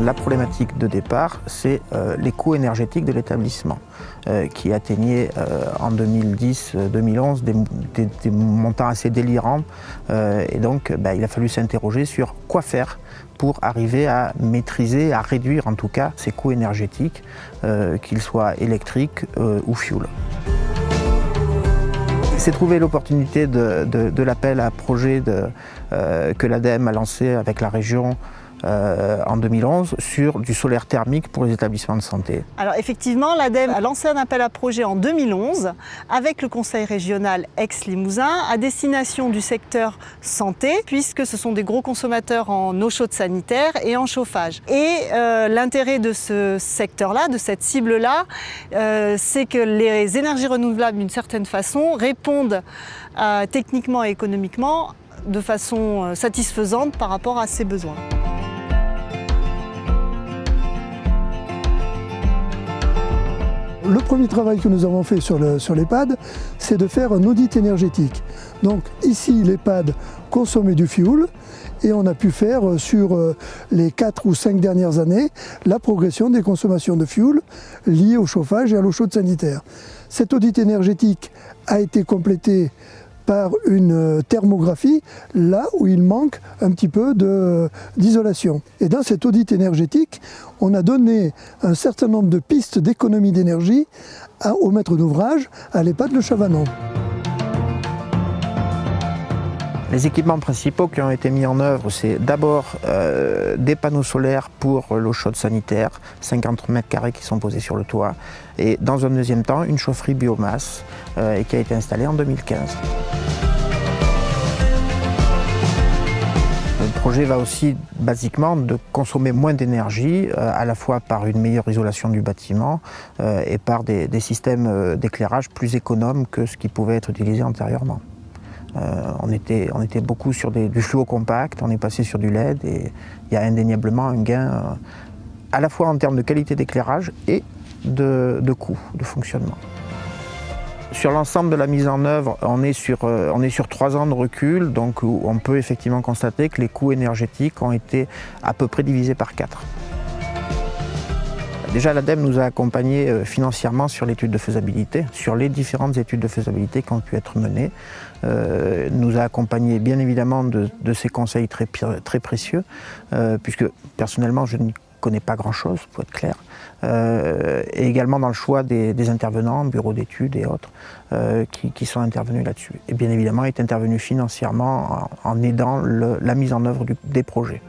La problématique de départ, c'est les coûts énergétiques de l'établissement, qui atteignaient en 2010-2011 des montants assez délirants. Et donc, il a fallu s'interroger sur quoi faire pour arriver à maîtriser, à réduire en tout cas ces coûts énergétiques, qu'ils soient électriques ou fuel. C'est trouvé l'opportunité de l'appel à projet que l'ADEME a lancé avec la région en 2011 sur du solaire thermique pour les établissements de santé. Alors effectivement, l'ADEME a lancé un appel à projet en 2011 avec le conseil régional Aix-Limousin à destination du secteur santé, puisque ce sont des gros consommateurs en eau chaude sanitaire et en chauffage. Et l'intérêt de ce secteur-là, de cette cible-là, c'est que les énergies renouvelables, d'une certaine façon, répondent techniquement et économiquement de façon satisfaisante par rapport à ces besoins. Le premier travail que nous avons fait sur l'EHPAD, c'est de faire un audit énergétique. Donc ici, l'EHPAD consommait du fioul et on a pu faire sur les 4 ou 5 dernières années la progression des consommations de fioul liées au chauffage et à l'eau chaude sanitaire. Cet audit énergétique a été complété par une thermographie, là où il manque un petit peu d'isolation. Et dans cet audit énergétique, on a donné un certain nombre de pistes d'économie d'énergie au maître d'ouvrage à l'EHPAD Le Chavanon. Les équipements principaux qui ont été mis en œuvre, c'est d'abord des panneaux solaires pour l'eau chaude sanitaire, 50 mètres carrés qui sont posés sur le toit, et dans un deuxième temps, une chaufferie biomasse qui a été installée en 2015. Le projet va aussi basiquement de consommer moins d'énergie, à la fois par une meilleure isolation du bâtiment et par des systèmes d'éclairage plus économes que ce qui pouvait être utilisé antérieurement. On était beaucoup sur du fluo compact, on est passé sur du LED et il y a indéniablement un gain à la fois en termes de qualité d'éclairage et de coût, de fonctionnement. Sur l'ensemble de la mise en œuvre, on est sur 3 ans de recul, donc on peut effectivement constater que les coûts énergétiques ont été à peu près divisés par 4. Déjà, l'ADEME nous a accompagnés financièrement sur l'étude de faisabilité, sur les différentes études de faisabilité qui ont pu être menées. Nous a accompagnés bien évidemment de ces conseils très précieux, puisque personnellement je n'y connais pas grand-chose, pour être clair, et également dans le choix des intervenants, bureaux d'études et autres, qui sont intervenus là-dessus. Et bien évidemment est intervenu financièrement en aidant la mise en œuvre des projets.